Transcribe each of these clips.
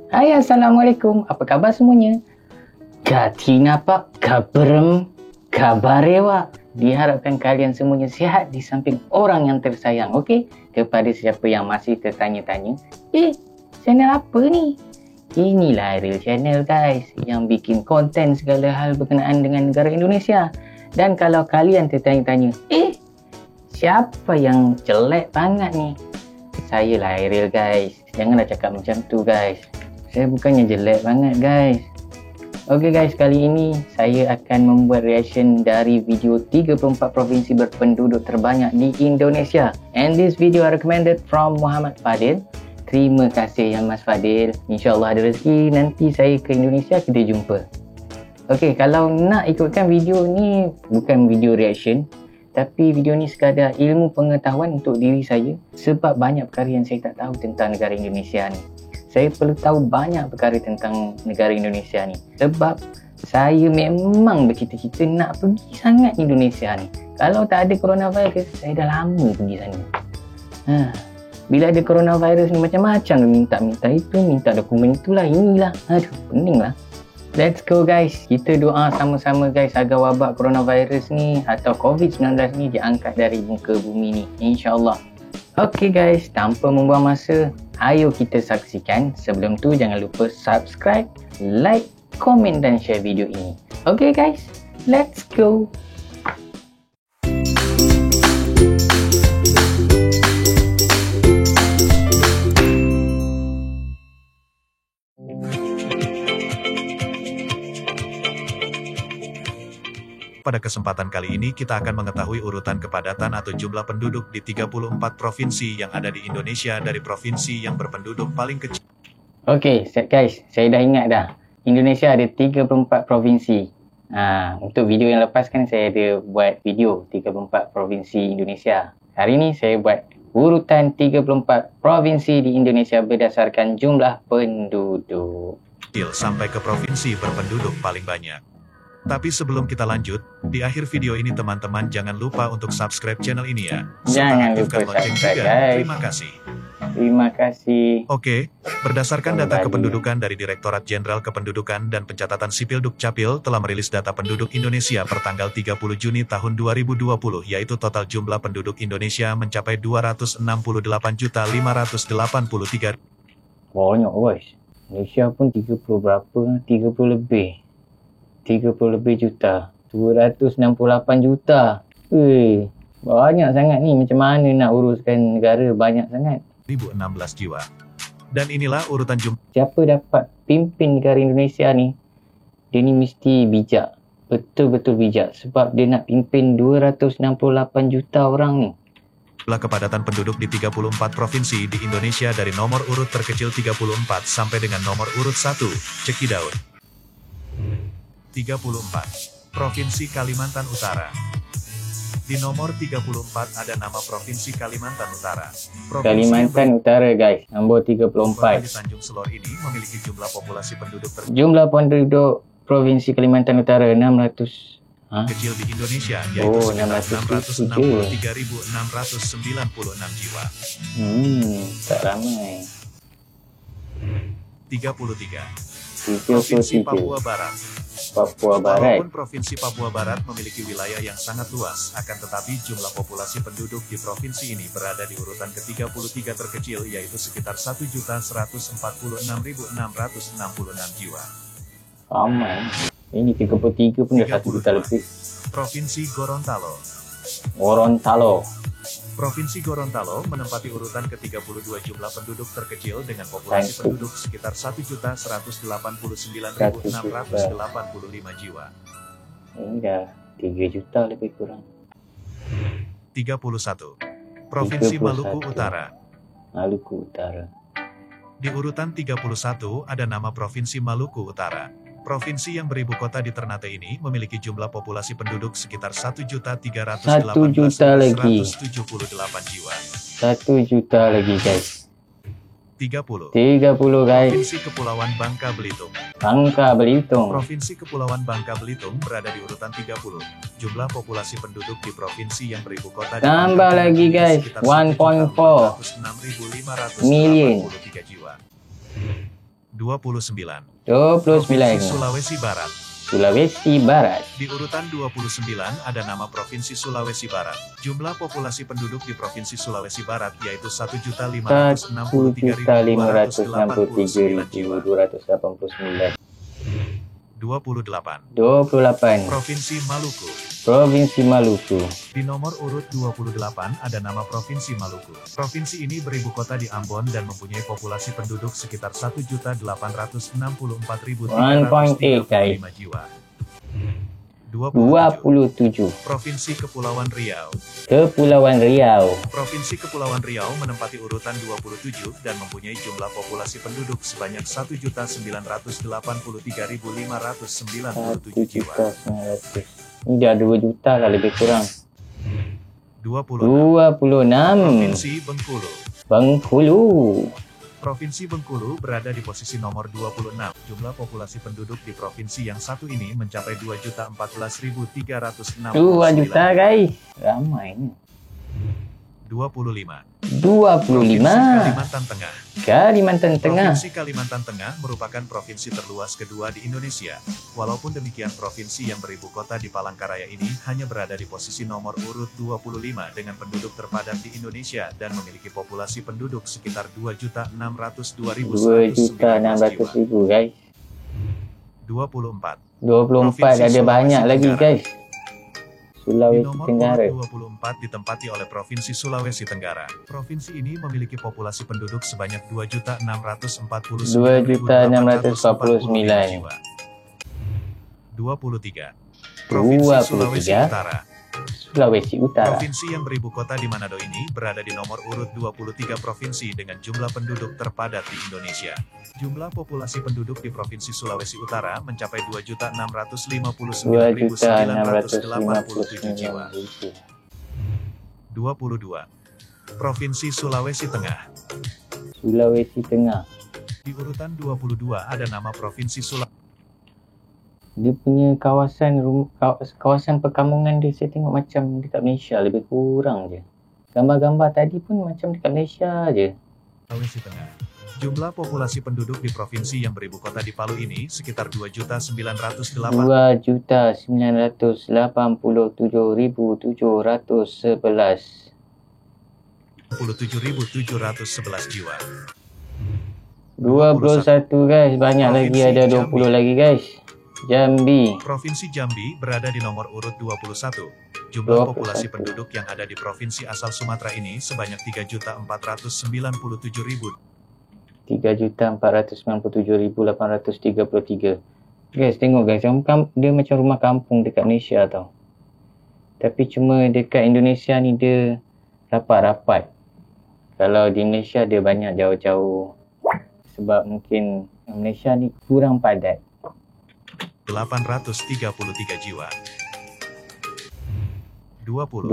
Hai, Assalamualaikum. Apa khabar semuanya? Katrina pak, kabarewa. Diharapkan kalian semuanya sihat di samping orang yang tersayang, okey? Kepada siapa yang masih tertanya-tanya, channel apa ni? Inilah Real Channel guys, yang bikin konten segala hal berkenaan dengan negara Indonesia. Dan kalau kalian tertanya-tanya, siapa yang jelek banget ni? Saya lah Ariel guys. Janganlah cakap macam tu guys. Saya bukannya jelek banget guys. Ok guys, kali ini saya akan membuat reaction dari video 34 provinsi berpenduduk terbanyak di Indonesia. And this video I recommended from Muhammad Fadil. Terima kasih ya Mas Fadil. InsyaAllah ada rezeki nanti saya ke Indonesia, kita jumpa. Ok, kalau nak ikutkan video ni bukan video reaction, tapi video ni sekadar ilmu pengetahuan untuk diri saya. Sebab banyak perkara yang saya tak tahu tentang negara Indonesia ni. Saya perlu tahu banyak perkara tentang negara Indonesia ni. Sebab saya memang bercita-cita nak pergi sangat Indonesia ni. Kalau tak ada coronavirus, saya dah lama pergi sana. Bila ada coronavirus ni macam-macam minta itu, minta dokumen itulah, inilah. Aduh, pening lah. Let's go guys, kita doa sama-sama guys agar wabak coronavirus ni atau COVID-19 ni diangkat dari muka bumi ni, insyaAllah. Ok guys, tanpa membuang masa, ayo kita saksikan. Sebelum tu jangan lupa subscribe, like, komen dan share video ini. Ok guys, let's go. Pada kesempatan kali ini kita akan mengetahui urutan kepadatan atau jumlah penduduk di 34 provinsi yang ada di Indonesia dari provinsi yang berpenduduk paling kecil. Okey guys, saya dah ingat dah. Indonesia ada 34 provinsi. Untuk video yang lepas kan saya ada buat video 34 provinsi Indonesia. Hari ni saya buat urutan 34 provinsi di Indonesia berdasarkan jumlah penduduk. Sampai ke provinsi berpenduduk paling banyak. Tapi sebelum kita lanjut, di akhir video ini teman-teman jangan lupa untuk subscribe channel ini ya. Jangan lupa subscribe guys. Terima kasih. Terima kasih. Oke, berdasarkan data kependudukan dari Direktorat Jenderal Kependudukan dan Pencatatan Sipil Dukcapil telah merilis data penduduk Indonesia per tanggal 30 Juni tahun 2020, yaitu total jumlah penduduk Indonesia mencapai 260.583. Banyak guys. Malaysia pun 30 berapa? 30 lebih. 30 lebih juta. 268 juta. Banyak sangat ni. Macam mana nak uruskan negara banyak sangat? 1016 jiwa. Dan inilah urutan jumlah. Siapa dapat pimpin negara Indonesia ni, dia ni mesti bijak. Betul-betul bijak. Sebab dia nak pimpin 268 juta orang ni. Jumlah kepadatan penduduk di 34 provinsi di Indonesia dari nomor urut terkecil 34 sampai dengan nomor urut 1. Cekidaun. 34. Provinsi Kalimantan Utara. Di nomor 34 ada nama Provinsi Kalimantan Utara. Kalimantan Utara guys, nombor 34. Di Tanjung Selor ini memiliki jumlah populasi penduduk jumlah penduduk Provinsi Kalimantan Utara 600 kecil di Indonesia, yaitu sekitar 663.696 jiwa. Tak ramai. 33. Provinsi Papua Barat. Walaupun Provinsi Papua Barat memiliki wilayah yang sangat luas, akan tetapi jumlah populasi penduduk di provinsi ini berada di urutan ke-33 terkecil, yaitu sekitar 1.146.666 jiwa. Ramai. Ini 33 pun dah 1 juta lebih. Provinsi Gorontalo. Provinsi Gorontalo menempati urutan ke-32 jumlah penduduk terkecil dengan populasi penduduk sekitar 1.189.685 jiwa. Ini dah 3 juta lebih kurang. 31. Provinsi Maluku Utara. Di urutan 31 ada nama Provinsi Maluku Utara. Provinsi yang beribu kota di Ternate ini memiliki jumlah populasi penduduk sekitar 1.318.178 jiwa. 1 juta lagi guys. 30 guys. Provinsi Kepulauan Bangka Belitung. Provinsi Kepulauan Bangka Belitung berada di urutan 30. Jumlah populasi penduduk di provinsi yang beribu kota tambah lagi guys, 1.4 million. 29. 29. Provinsi Sulawesi Barat. Sulawesi Barat. Di urutan 29 ada nama Provinsi Sulawesi Barat. Jumlah populasi penduduk di Provinsi Sulawesi Barat yaitu 1.563.289 jiwa. 28. 28. Provinsi Maluku. Provinsi Maluku. Di nomor urut 28 ada nama Provinsi Maluku. Provinsi ini beribu kota di Ambon dan mempunyai populasi penduduk sekitar 1.864.335 jiwa. 27. Provinsi Kepulauan Riau. Kepulauan Riau. Provinsi Kepulauan Riau menempati urutan 27 dan mempunyai jumlah populasi penduduk sebanyak 1.983.597 jiwa. 1.900. Ini dah 2 juta lah lebih kurang. 26. 26. Provinsi Bengkulu. Bengkulu. Provinsi Bengkulu berada di posisi nomor 26. Jumlah populasi penduduk di provinsi yang satu ini mencapai 2.014.369. 2 juta guys. Ramai ni. 25. 25. Kalimantan Tengah. Kalimantan Tengah. Provinsi Kalimantan Tengah merupakan provinsi terluas kedua di Indonesia. Walaupun demikian, provinsi yang beribu kota di Palangkaraya ini hanya berada di posisi nomor urut 25 dengan penduduk terpadat di Indonesia dan memiliki populasi penduduk sekitar 2.602.119 jiwa. Guys. 24. 24 ada banyak lagi guys. Di Sulawesi nomor Tenggara. urut 24 ditempati oleh Provinsi Sulawesi Tenggara. Provinsi ini memiliki populasi penduduk sebanyak 2.649.249 jiwa. 23. Provinsi Sulawesi Utara. Sulawesi Utara. Provinsi yang beribu kota di Manado ini berada di nomor urut 23 provinsi dengan jumlah penduduk terpadat di Indonesia. Jumlah populasi penduduk di Provinsi Sulawesi Utara mencapai 2.659.987 jiwa. 22. Provinsi Sulawesi Tengah. Sulawesi Tengah. Di urutan 22 ada nama Provinsi Sulawesi. Dia punya kawasan perkampungan dia, saya tengok macam dekat Malaysia, lebih kurang je. Gambar-gambar tadi pun macam dekat Malaysia je. Sulawesi Tengah. Jumlah populasi penduduk di provinsi yang beribu kota di Palu ini sekitar 2.908.000. 2.987.711. 27.711 jiwa. 21 guys, banyak lagi, ada 20 lagi guys. Jambi. Provinsi Jambi berada di nomor urut 21. Jumlah populasi penduduk yang ada di provinsi asal Sumatera ini sebanyak 3.497.000. 3.497.833. Guys, tengok guys, dia macam rumah kampung dekat Malaysia tau. Tapi cuma dekat Indonesia ni dia rapat-rapat. Kalau di Malaysia dia banyak jauh-jauh. Sebab mungkin Malaysia ni kurang padat. 833 jiwa. 20.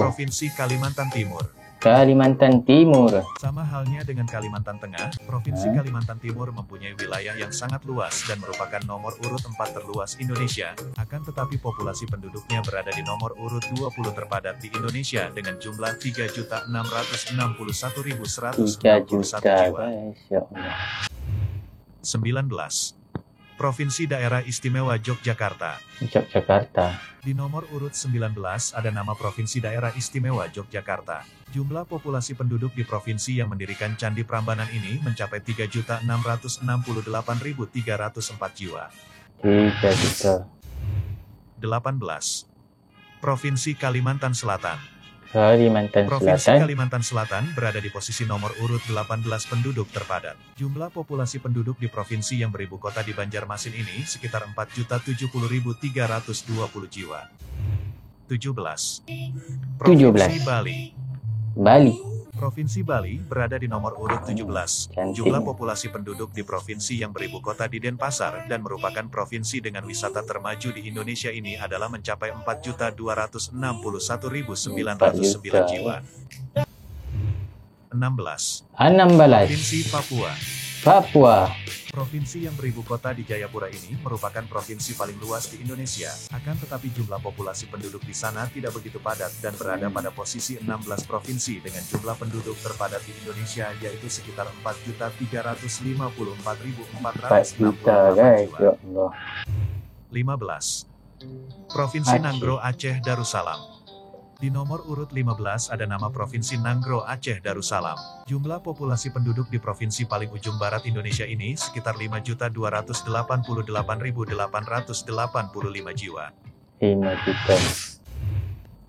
Provinsi Kalimantan Timur. Kalimantan Timur. Sama halnya dengan Kalimantan Tengah, Provinsi Kalimantan Timur mempunyai wilayah yang sangat luas dan merupakan nomor urut 4 terluas Indonesia. Akan tetapi populasi penduduknya berada di nomor urut 20 terpadat di Indonesia dengan jumlah 3.661.191 jiwa. 19. Provinsi Daerah Istimewa Yogyakarta. Yogyakarta. Di nomor urut 19 ada nama Provinsi Daerah Istimewa Yogyakarta. Jumlah populasi penduduk di provinsi yang mendirikan Candi Prambanan ini mencapai 3.668.304 jiwa. 3 18. Provinsi Kalimantan Selatan. Provinsi Kalimantan Selatan berada di posisi nomor urut 18 penduduk terpadat. Jumlah populasi penduduk di provinsi yang beribu kota di Banjarmasin ini sekitar 4.070.320 jiwa. 17. Provinsi Bali. Provinsi Bali berada di nomor urut 17. Jumlah populasi penduduk di provinsi yang beribu kota di Denpasar dan merupakan provinsi dengan wisata termaju di Indonesia ini adalah mencapai 4.261.909 jiwa. 16. Provinsi Papua. Papua. Provinsi yang beribu kota di Jayapura ini merupakan provinsi paling luas di Indonesia. Akan tetapi jumlah populasi penduduk di sana tidak begitu padat dan berada pada posisi 16 provinsi dengan jumlah penduduk terpadat di Indonesia yaitu sekitar 4.354.464 guys, ya Allah. 15. Provinsi Nanggro Aceh Darussalam. Di nomor urut 15 ada nama Provinsi Nanggro Aceh Darussalam. Jumlah populasi penduduk di provinsi paling ujung barat Indonesia ini sekitar 5.288.885 jiwa. 5 juta.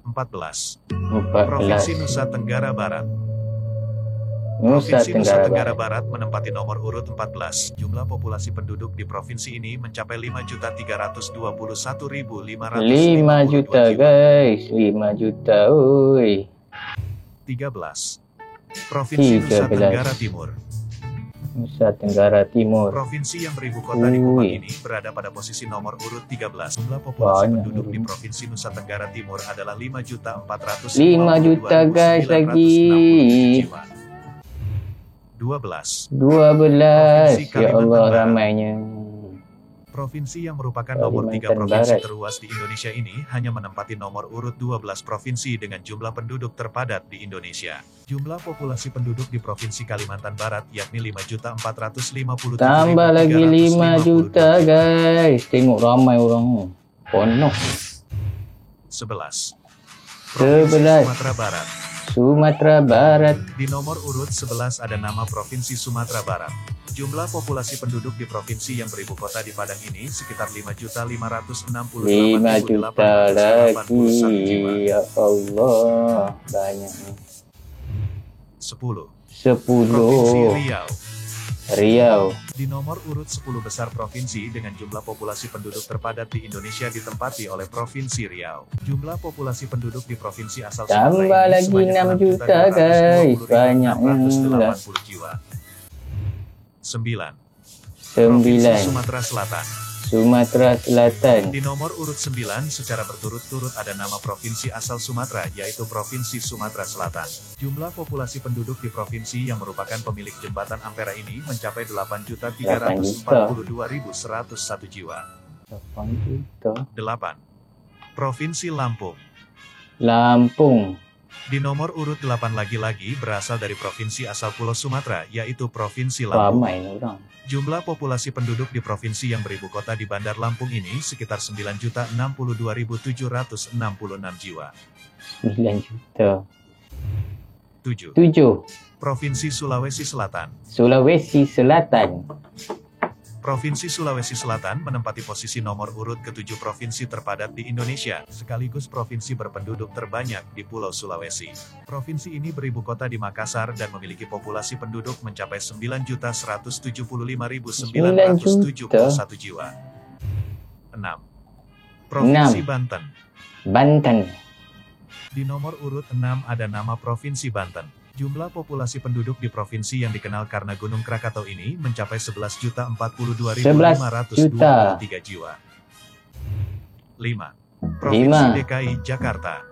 14. Provinsi Nusa Tenggara Barat. Nusa Provinsi Nusa Tenggara Barat. Barat menempati nomor urut 14. Jumlah populasi penduduk di provinsi ini mencapai 5.321.552 5 juta jiwa. guys, 5 juta, oi. 13. Provinsi Nusa 13. Tenggara Timur. Nusa Tenggara Timur. Provinsi yang beribu kota di Kupang ini berada pada posisi nomor urut 13. Jumlah populasi penduduk di Provinsi Nusa Tenggara Timur adalah 5.452.960 5 juta guys lagi. jiwa. 12. 12, Provinsi ya Allah Kalimantan Barat. ramainya. Provinsi yang merupakan nomor 3 Kalimantan provinsi Barat. terluas di Indonesia ini hanya menempati nomor urut 12 provinsi dengan jumlah penduduk terpadat di Indonesia. Jumlah populasi penduduk di Provinsi Kalimantan Barat yakni 5.457.352 Tambah lagi 5 juta guys. Tengok ramai orang. Penuh. 11. Provinsi 11. Sumatera Barat. Sumatera Barat. Di nomor urut 11 ada nama Provinsi Sumatera Barat. Jumlah populasi penduduk di provinsi yang beribu kota di Padang ini sekitar 5 juta lagi. Ya Allah. Banyak nih. 10. 10. Provinsi Riau. Riau. Di nomor urut 10 besar provinsi dengan jumlah populasi penduduk terpadat di Indonesia ditempati oleh Provinsi Riau. Jumlah populasi penduduk di provinsi asal Tambah Sumatera ini lagi sebanyak 6 juta guys. Banyak 620.680 jiwa. 9. 9. Provinsi Sumatera Selatan. Sumatera Selatan. Di nomor urut 9 secara berturut-turut ada nama provinsi asal Sumatera yaitu Provinsi Sumatera Selatan. Jumlah populasi penduduk di provinsi yang merupakan pemilik jembatan Ampera ini mencapai 8.342.101 jiwa. 8 juta. 8. Provinsi Lampung. Lampung. Di nomor urut 8 lagi-lagi berasal dari provinsi asal Pulau Sumatera yaitu Provinsi Lampung. Ramai nih orang. Jumlah populasi penduduk di provinsi yang beribu kota di Bandar Lampung ini sekitar 9.062.766 jiwa. 9 juta. 7. 7. Provinsi Sulawesi Selatan. Sulawesi Selatan. Provinsi Sulawesi Selatan menempati posisi nomor urut ke-7 provinsi terpadat di Indonesia, sekaligus provinsi berpenduduk terbanyak di Pulau Sulawesi. Provinsi ini beribu kota di Makassar dan memiliki populasi penduduk mencapai 9.175.971 jiwa. 6. Provinsi Banten. Banten. Di nomor urut 6 ada nama Provinsi Banten. Jumlah populasi penduduk di provinsi yang dikenal karena Gunung Krakatau ini mencapai 11.042.523 jiwa. 5. Provinsi DKI Jakarta.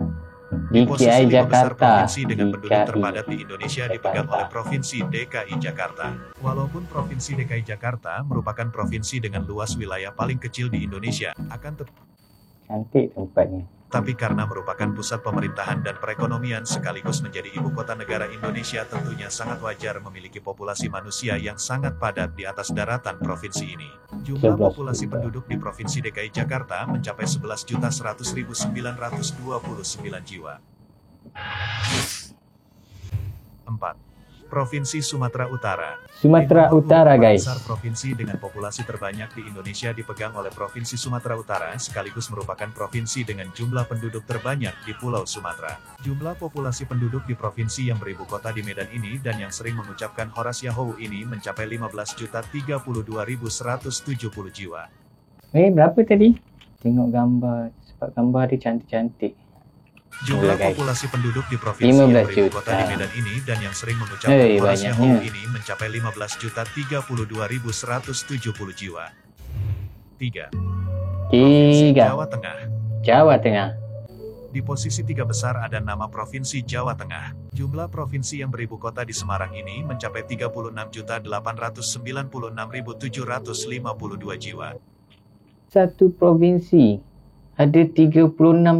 Di posisi DKI 5 besar Jakarta. provinsi dengan penduduk DKI terpadat di Indonesia dipegang Jakarta. oleh Provinsi DKI Jakarta. Walaupun Provinsi DKI Jakarta merupakan provinsi dengan luas wilayah paling kecil di Indonesia, Cantik tempatnya. tapi karena merupakan pusat pemerintahan dan perekonomian sekaligus menjadi ibu kota negara Indonesia tentunya sangat wajar memiliki populasi manusia yang sangat padat di atas daratan provinsi ini. Jumlah 11 populasi juta. penduduk di Provinsi DKI Jakarta mencapai 11.100.929 jiwa. 4. Provinsi Sumatera Utara. Sumatera Di nomor Utara urut guys. besar provinsi dengan populasi terbanyak di Indonesia dipegang oleh Provinsi Sumatera Utara sekaligus merupakan provinsi dengan jumlah penduduk terbanyak di Pulau Sumatera. Jumlah populasi penduduk di provinsi yang beribu kota di Medan ini dan yang sering mengucapkan Horas Yahoo ini mencapai 15.032.170 jiwa. Berapa tadi? Tengok gambar. Sebab gambar dia cantik-cantik. Jumlah Guys. populasi penduduk di provinsi yang 15 beribu kota di juta. Medan ini dan yang sering mengucapkan Horas banyaknya. Yahoo ini mencapai 15.032.170 jiwa. 3. Provinsi 3. Jawa Tengah. Jawa Tengah. Di posisi 3 besar ada nama Provinsi Jawa Tengah. Jumlah provinsi yang beribu kota di Semarang ini mencapai 36.896.752 jiwa. Satu provinsi ada 36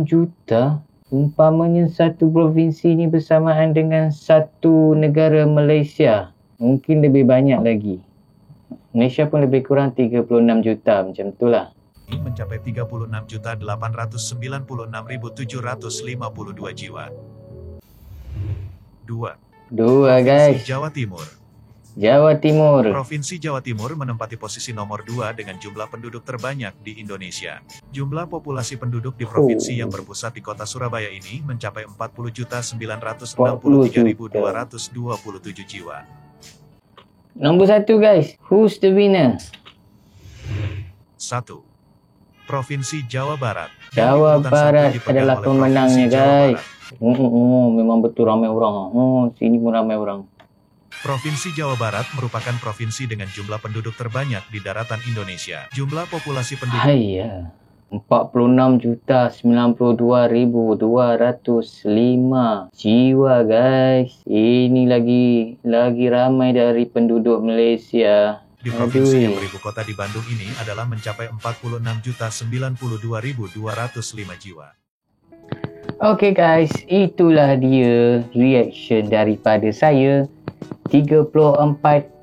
juta. Umpamanya satu provinsi ni bersamaan dengan satu negara Malaysia. Mungkin lebih banyak lagi. Malaysia pun lebih kurang 36 juta, macam itulah. Mencapai 36.896.752 jiwa. 2. Guys. Jawa Timur. Jawa Timur. Provinsi Jawa Timur menempati posisi nomor 2 dengan jumlah penduduk terbanyak di Indonesia. Jumlah populasi penduduk di provinsi yang berpusat di kota Surabaya ini mencapai 40.963.227 jiwa. Nombor 1 guys, who's the winner? 1. Provinsi Jawa Barat. Jawa Barat adalah pemenangnya guys. Memang betul ramai orang. Sini pun ramai orang. Provinsi Jawa Barat merupakan provinsi dengan jumlah penduduk terbanyak di daratan Indonesia. Jumlah populasi penduduk 46,92,205 jiwa guys. Ini lagi ramai dari penduduk Malaysia. Di provinsi yang beribu kota di Bandung ini adalah mencapai 46.092.205 jiwa. Oke guys, itulah dia reaction daripada saya. 34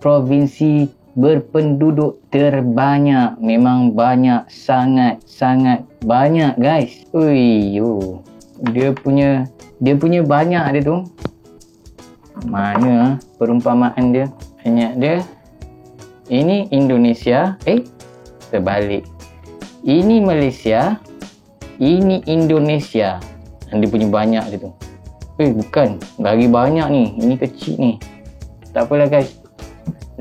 provinsi berpenduduk terbanyak. Memang banyak, sangat banyak guys. Dia punya banyak dia tu. Mana perumpamaan dia? Banyak dia. Ini Indonesia. Terbalik. Ini Malaysia. Ini Indonesia. Dia punya banyak dia tu. Bukan. Lagi banyak ni. Ini kecil ni. Tak apalah guys.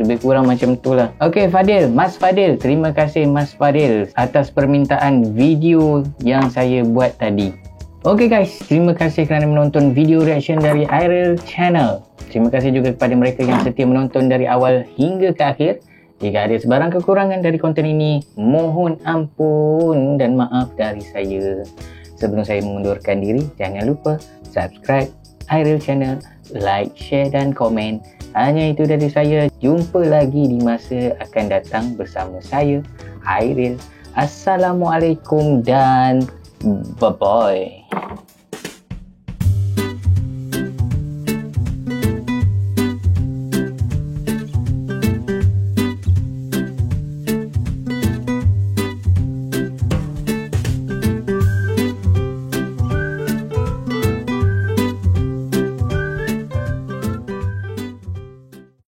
Lebih kurang macam itulah. Okey Fadil. Mas Fadil. Terima kasih Mas Fadil atas permintaan video yang saya buat tadi. Okey guys. Terima kasih kerana menonton video reaction dari Airil Channel. Terima kasih juga kepada mereka yang setia menonton dari awal hingga ke akhir. Jika ada sebarang kekurangan dari konten ini, mohon ampun dan maaf dari saya. Sebelum saya mengundurkan diri, jangan lupa subscribe Airil Channel, like, share dan komen. Hanya itu dari saya. Jumpa lagi di masa akan datang bersama saya, Airil. Assalamualaikum dan bye-bye.